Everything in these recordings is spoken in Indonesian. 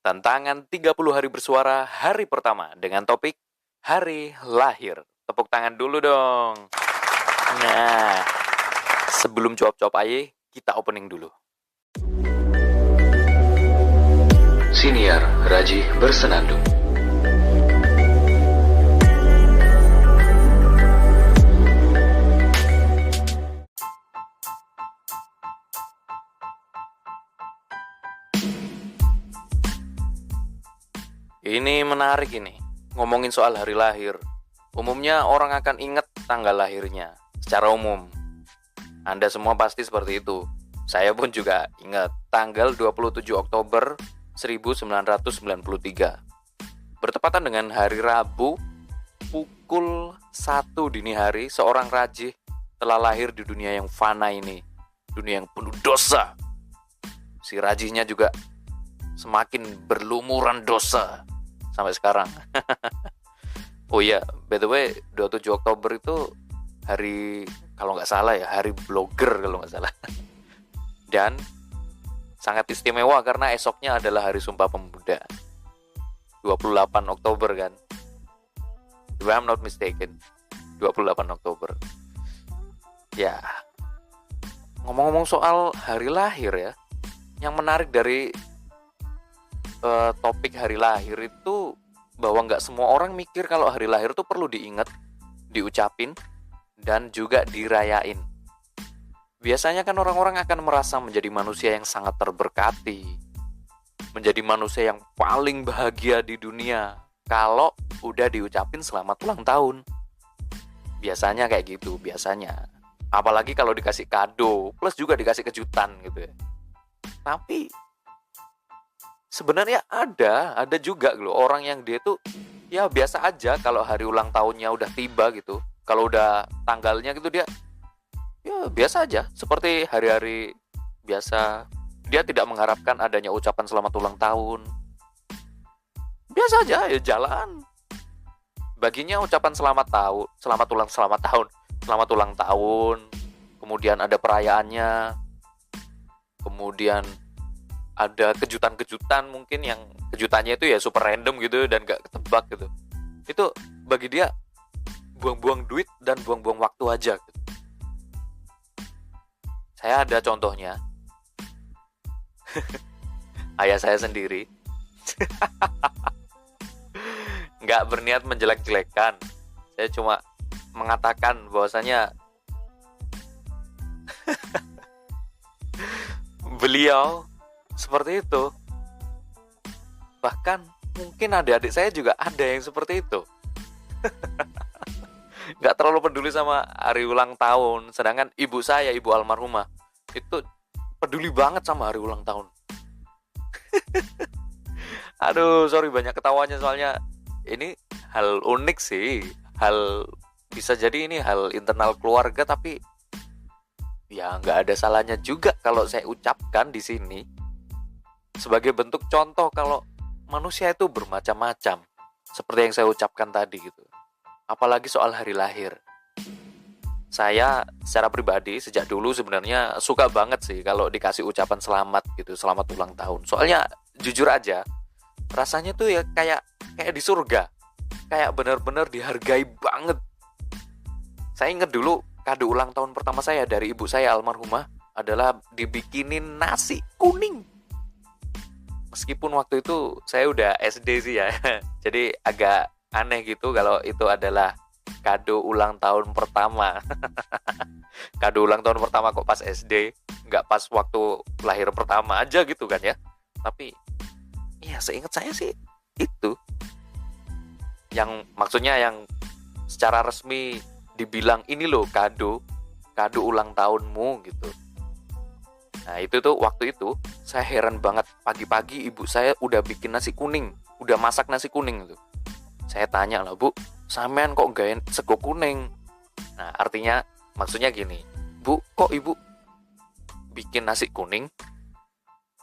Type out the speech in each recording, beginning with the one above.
Tantangan 30 hari bersuara hari pertama dengan topik hari lahir. Tepuk tangan dulu dong. Nah, sebelum jawab-jawab aye, kita opening dulu. Siniar Raji Bersenandung. Ini menarik ini, ngomongin soal hari lahir. Umumnya orang akan ingat tanggal lahirnya, secara umum. Anda semua pasti seperti itu. Saya pun juga ingat, tanggal 27 Oktober 1993. Bertepatan dengan hari Rabu, pukul 1 dini hari, seorang rajih telah lahir di dunia yang fana ini. Dunia yang penuh dosa. Si rajihnya juga semakin berlumuran dosa sampai sekarang. Oh iya, by the way, 27 Oktober itu hari, kalau nggak salah ya, hari blogger kalau nggak salah. Dan sangat istimewa karena esoknya adalah hari Sumpah Pemuda. 28 Oktober kan. If I'm not mistaken, 28 Oktober. Ya, ngomong-ngomong soal hari lahir ya, yang menarik dari topik hari lahir itu bahwa nggak semua orang mikir kalau hari lahir itu perlu diingat, diucapin, dan juga dirayain. Biasanya kan orang-orang akan merasa menjadi manusia yang sangat terberkati, menjadi manusia yang paling bahagia di dunia kalau udah diucapin selamat ulang tahun. Biasanya kayak gitu, biasanya. Apalagi kalau dikasih kado, plus juga dikasih kejutan gitu ya. Tapi sebenarnya ada juga loh orang yang dia tuh ya biasa aja kalau hari ulang tahunnya udah tiba gitu. Kalau udah tanggalnya gitu dia ya biasa aja, seperti hari-hari biasa. Dia tidak mengharapkan adanya ucapan selamat ulang tahun. Biasa aja ya jalan. Baginya ucapan selamat ulang tahun. Kemudian ada perayaannya. Kemudian ada kejutan-kejutan mungkin yang kejutannya itu ya super random gitu dan gak ketebak gitu. Itu bagi dia buang-buang duit dan buang-buang waktu aja gitu. Saya ada contohnya. Ayah saya sendiri. Gak berniat menjelek-jelekan. Saya cuma mengatakan bahwasanya beliau seperti itu. Bahkan mungkin adik-adik saya juga ada yang seperti itu. Gak terlalu peduli sama hari ulang tahun. Sedangkan ibu saya, ibu almarhumah, itu peduli banget sama hari ulang tahun. Aduh, sorry banyak ketawanya soalnya ini hal unik sih. Bisa jadi ini hal internal keluarga, tapi ya gak ada salahnya juga kalau saya ucapkan di sini. Sebagai bentuk contoh kalau manusia itu bermacam-macam, seperti yang saya ucapkan tadi gitu. Apalagi soal hari lahir. Saya secara pribadi sejak dulu sebenarnya suka banget sih kalau dikasih ucapan selamat gitu, selamat ulang tahun. Soalnya jujur aja, rasanya tuh ya kayak di surga. Kayak benar-benar dihargai banget. Saya ingat dulu kado ulang tahun pertama saya dari ibu saya almarhumah adalah dibikinin nasi kuning. Meskipun waktu itu saya udah SD sih ya. Jadi agak aneh gitu kalau itu adalah kado ulang tahun pertama. Kado ulang tahun pertama kok pas SD, nggak pas waktu lahir pertama aja gitu kan ya. Tapi ya seingat saya sih itu. Yang maksudnya yang secara resmi dibilang ini loh kado ulang tahunmu gitu. Nah itu tuh waktu itu saya heran banget, pagi-pagi ibu saya udah bikin nasi kuning, udah masak nasi kuning tuh. Saya tanya lah, Bu, sampean kok gawe sego kuning? Nah artinya maksudnya gini, Bu, kok ibu bikin nasi kuning?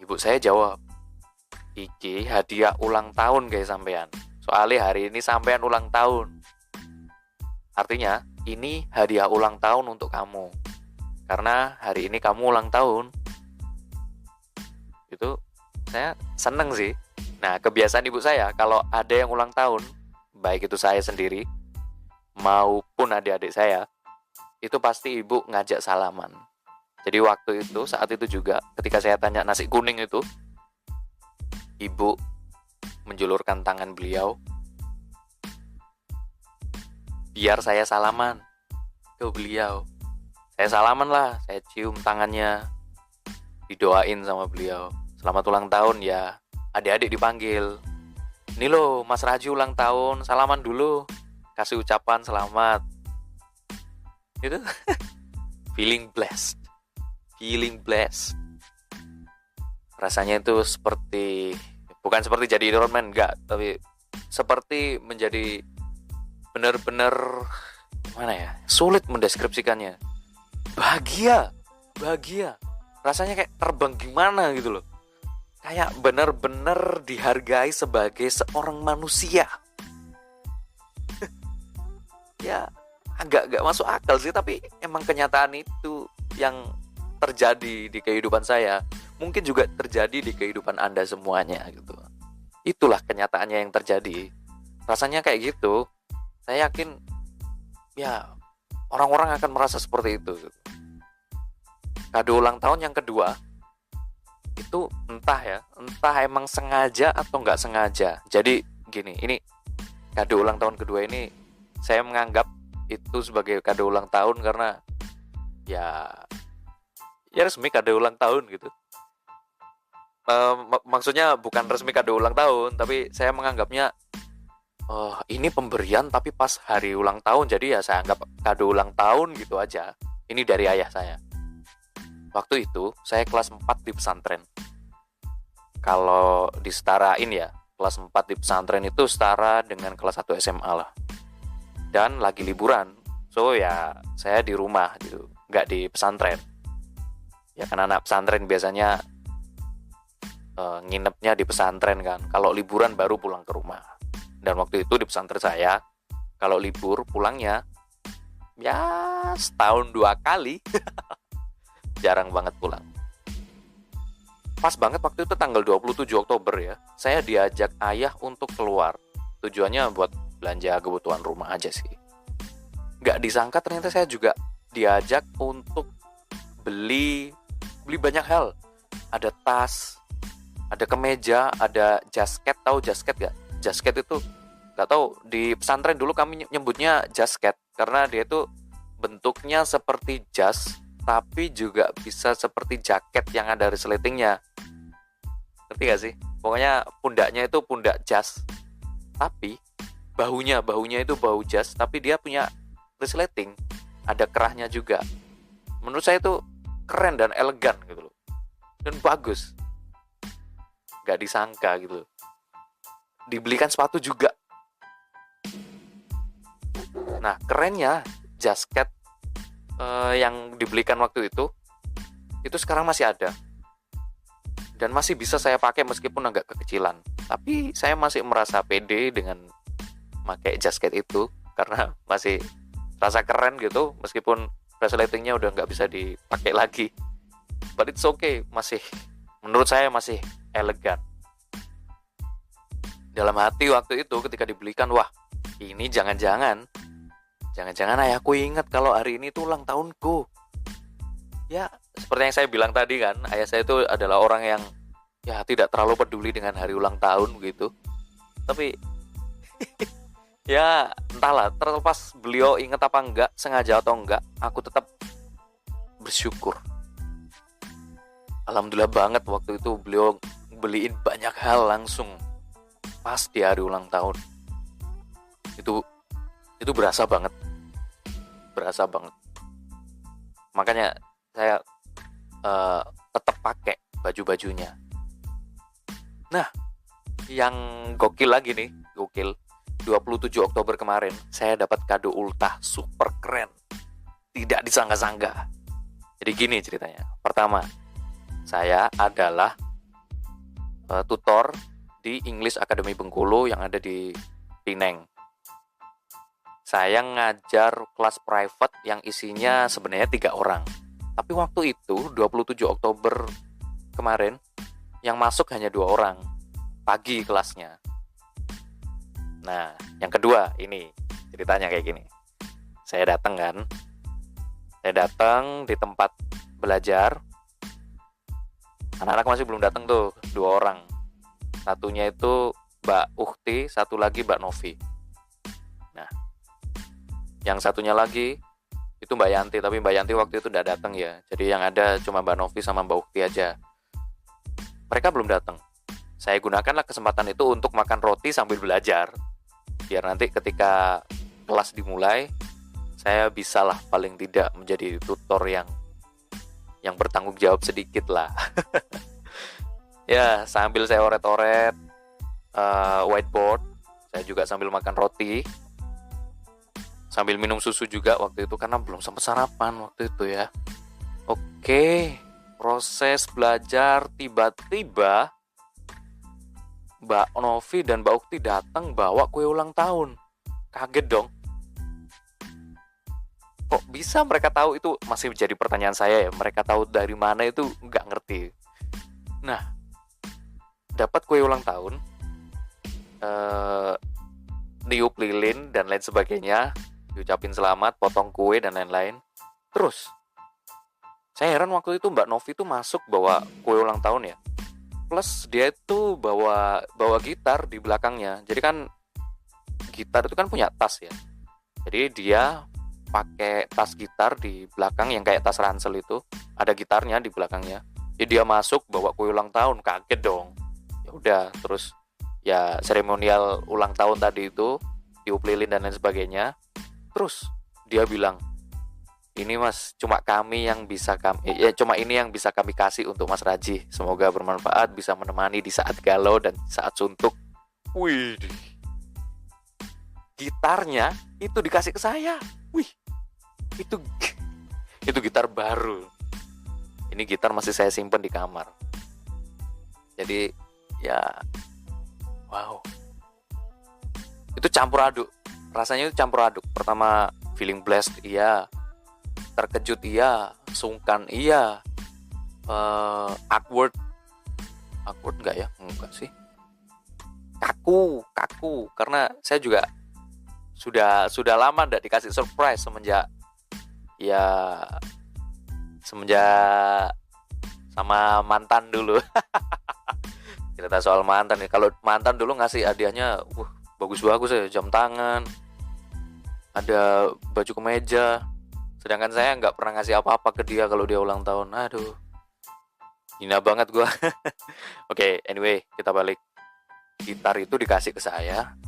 Ibu saya jawab, iki hadiah ulang tahun guys sampean. Soalnya hari ini sampean ulang tahun. Artinya ini hadiah ulang tahun untuk kamu. Karena hari ini kamu ulang tahun. Itu saya seneng sih. Nah, kebiasaan ibu saya kalau ada yang ulang tahun, baik itu saya sendiri maupun adik-adik saya, itu pasti ibu ngajak salaman. Jadi waktu itu, saat itu juga ketika saya tanya nasi kuning itu, ibu menjulurkan tangan beliau biar saya salaman ke beliau. Saya salaman lah, saya cium tangannya, didoain sama beliau. Selamat ulang tahun ya. Adik-adik dipanggil. Ini loh Mas Raji ulang tahun, salaman dulu. Kasih ucapan selamat. Gitu. Feeling blessed. Rasanya itu seperti, bukan seperti jadi Iron Man, enggak, tapi seperti menjadi benar-benar, gimana ya, sulit mendeskripsikannya. Bahagia. Rasanya kayak terbang gimana gitu loh. Kayak benar-benar dihargai sebagai seorang manusia. Ya, agak masuk akal sih, tapi emang kenyataan itu yang terjadi di kehidupan saya. Mungkin juga terjadi di kehidupan Anda semuanya gitu. Itulah kenyataannya yang terjadi. Rasanya kayak gitu. Saya yakin ya orang-orang akan merasa seperti itu gitu. Kado ulang tahun yang kedua itu entah emang sengaja atau nggak sengaja. Jadi gini, ini kado ulang tahun kedua ini saya menganggap itu sebagai kado ulang tahun karena ya resmi kado ulang tahun gitu. Maksudnya bukan resmi kado ulang tahun, tapi saya menganggapnya ini pemberian tapi pas hari ulang tahun, jadi ya saya anggap kado ulang tahun gitu aja. Ini dari ayah saya. Waktu itu saya kelas 4 di pesantren. Kalau disetarain ya, kelas 4 di pesantren itu setara dengan kelas 1 SMA lah. Dan lagi liburan, so ya saya di rumah gitu, nggak di pesantren. Ya kan anak pesantren biasanya nginepnya di pesantren kan. Kalau liburan baru pulang ke rumah. Dan waktu itu di pesantren saya, kalau libur pulangnya ya setahun 2 kali. Jarang banget pulang. Pas banget waktu itu tanggal 27 Oktober ya, saya diajak ayah untuk keluar. Tujuannya buat belanja kebutuhan rumah aja sih. Nggak disangka ternyata saya juga diajak untuk beli banyak hal. Ada tas, ada kemeja, ada jasket. Tahu jasket gak? Jasket itu nggak tahu, di pesantren dulu kami nyebutnya jasket karena dia itu bentuknya seperti jas tapi juga bisa seperti jaket yang ada resletingnya. Ngerti gak sih? Pokoknya pundaknya itu pundak jas, tapi bahunya itu bahu jas, tapi dia punya resleting, ada kerahnya juga. Menurut saya itu keren dan elegan gitu loh, dan bagus. Gak disangka gitu. Dibelikan sepatu juga. Nah, kerennya jasket yang dibelikan waktu itu sekarang masih ada dan masih bisa saya pakai meskipun agak kekecilan. Tapi saya masih merasa pede dengan pakai jasket itu karena masih rasa keren gitu, meskipun resletingnya udah nggak bisa dipakai lagi. But it's okay, masih menurut saya masih elegan. Dalam hati waktu itu ketika dibelikan, wah ini jangan-jangan ayahku ingat kalau hari ini tuh ulang tahunku. Ya, seperti yang saya bilang tadi kan, ayah saya itu adalah orang yang ya tidak terlalu peduli dengan hari ulang tahun begitu. Tapi ya entahlah, terlepas beliau ingat apa enggak, sengaja atau enggak, aku tetap bersyukur. Alhamdulillah banget waktu itu beliau beliin banyak hal langsung pas di hari ulang tahun. Itu berasa banget. Makanya saya tetap pakai baju-bajunya. Nah, yang gokil lagi nih, 27 Oktober kemarin saya dapat kado ultah super keren. Tidak disangka-sangka. Jadi gini ceritanya. Pertama, saya adalah tutor di English Academy Bengkulu yang ada di Pineng. Saya ngajar kelas private yang isinya sebenarnya 3 orang. Tapi waktu itu 27 Oktober kemarin yang masuk hanya 2 orang. pagi kelasnya. Nah, yang kedua ini ceritanya kayak gini. Saya datang di tempat belajar. Anak-anak masih belum datang tuh, 2 orang. Satunya itu Mbak Ukti, satu lagi Mbak Novi. Nah, yang satunya lagi itu Mbak Yanti, tapi Mbak Yanti waktu itu tidak datang ya. Jadi yang ada cuma Mbak Novi sama Mbak Ukti aja. Mereka belum datang. Saya gunakanlah kesempatan itu untuk makan roti sambil belajar. Biar nanti ketika kelas dimulai, saya bisalah paling tidak menjadi tutor yang bertanggung jawab sedikit lah. Ya, sambil saya oret-oret whiteboard, saya juga sambil makan roti, sambil minum susu juga waktu itu karena belum sempat sarapan waktu itu ya. Oke, proses belajar tiba-tiba Mbak Novi dan Mbak Ukti datang bawa kue ulang tahun. Kaget dong. Kok bisa mereka tahu? Itu masih jadi pertanyaan saya ya. Mereka tahu dari mana itu nggak ngerti. Nah, dapat kue ulang tahun, niup lilin dan lain sebagainya, diucapin selamat, potong kue dan lain-lain. Terus saya heran waktu itu Mbak Novi itu masuk bawa kue ulang tahun ya. Plus dia itu bawa gitar di belakangnya. Jadi kan gitar itu kan punya tas ya. Jadi dia pakai tas gitar di belakang yang kayak tas ransel itu, ada gitarnya di belakangnya. Jadi dia masuk bawa kue ulang tahun, kaget dong. Ya udah, terus ya seremonial ulang tahun tadi itu, tiup lilin dan lain sebagainya. Terus dia bilang, "Ini Mas, cuma ini yang bisa kami kasih untuk Mas Raji. Semoga bermanfaat, bisa menemani di saat galau dan saat suntuk." Wih, gitarnya itu dikasih ke saya. Wih, itu gitar baru. Ini gitar masih saya simpen di kamar. Jadi ya, wow, itu campur aduk. Rasanya itu campur aduk. Pertama feeling blessed, iya. Terkejut, iya. Sungkan, iya. Awkward nggak ya? Enggak sih. Kaku. Karena saya juga sudah lama nggak dikasih surprise semenjak sama mantan dulu. Cerita soal mantan nih. Kalau mantan dulu ngasih hadiahnya, bagus-bagus ya, jam tangan, ada baju kemeja. Sedangkan saya nggak pernah ngasih apa-apa ke dia kalau dia ulang tahun. Aduh, hina banget gue. Oke, anyway, kita balik. Gitar itu dikasih ke saya.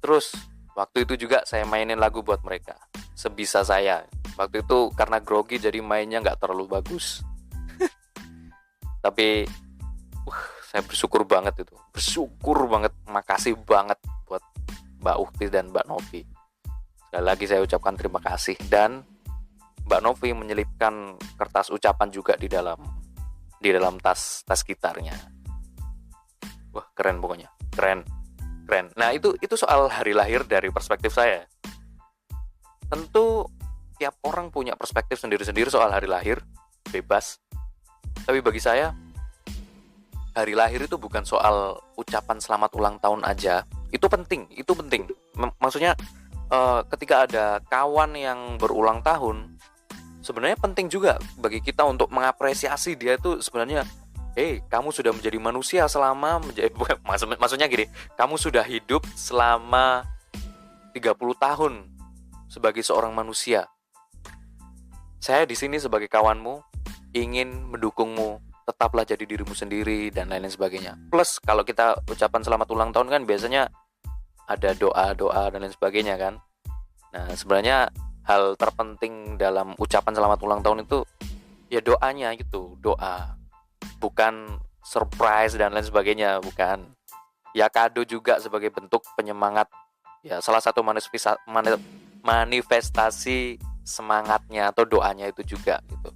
Terus waktu itu juga saya mainin lagu buat mereka sebisa saya. Waktu itu karena grogi jadi mainnya nggak terlalu bagus. Tapi saya bersyukur banget itu. Makasih banget buat Mbak Ukti dan Mbak Novi. Sekali lagi saya ucapkan terima kasih. Dan Mbak Novi menyelipkan kertas ucapan juga di dalam tas gitarnya. Wah, keren pokoknya. Keren. Nah, itu soal hari lahir dari perspektif saya. Tentu tiap orang punya perspektif sendiri-sendiri soal hari lahir, bebas. Tapi bagi saya, hari lahir itu bukan soal ucapan selamat ulang tahun aja. Itu penting. Maksudnya ketika ada kawan yang berulang tahun, sebenarnya penting juga bagi kita untuk mengapresiasi dia itu sebenarnya, kamu sudah menjadi manusia maksudnya gini, kamu sudah hidup selama 30 tahun sebagai seorang manusia. Saya di sini sebagai kawanmu, ingin mendukungmu, tetaplah jadi dirimu sendiri dan lain-lain sebagainya. Plus kalau kita ucapan selamat ulang tahun kan biasanya ada doa dan lain sebagainya kan. Nah, sebenarnya hal terpenting dalam ucapan selamat ulang tahun itu ya doanya gitu, doa. Bukan surprise dan lain sebagainya, bukan. Ya kado juga sebagai bentuk penyemangat. Ya salah satu manifestasi semangatnya atau doanya itu juga gitu.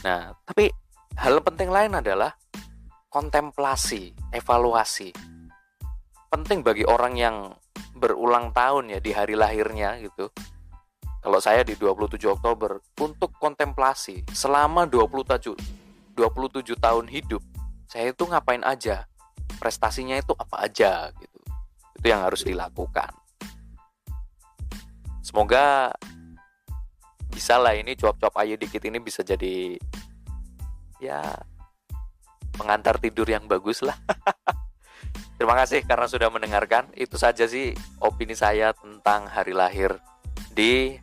Nah, tapi hal penting lain adalah kontemplasi, evaluasi. Penting bagi orang yang berulang tahun ya di hari lahirnya gitu. Kalau saya di 27 Oktober untuk kontemplasi selama 27 tahun hidup, saya itu ngapain aja. prestasinya itu apa aja gitu. Itu yang harus dilakukan. Semoga bisa lah ini cuap-cuap ayu dikit ini bisa jadi ya pengantar tidur yang bagus lah. Terima kasih karena sudah mendengarkan. Itu saja sih opini saya tentang hari lahir di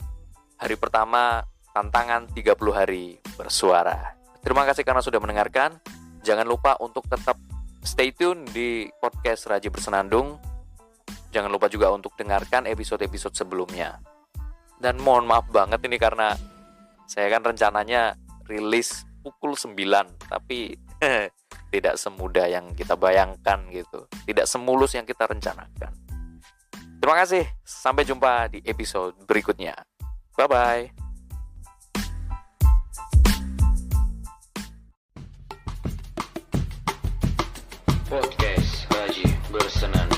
hari pertama tantangan 30 hari bersuara. Terima kasih karena sudah mendengarkan. Jangan lupa untuk tetap stay tune di podcast Raji Bersenandung. Jangan lupa juga untuk dengarkan episode-episode sebelumnya. Dan mohon maaf banget ini karena saya kan rencananya rilis pukul 9, tapi tidak semudah yang kita bayangkan gitu. Tidak semulus yang kita rencanakan. Terima kasih, sampai jumpa di episode berikutnya. Bye-bye. Podcast Raji Bersenandung.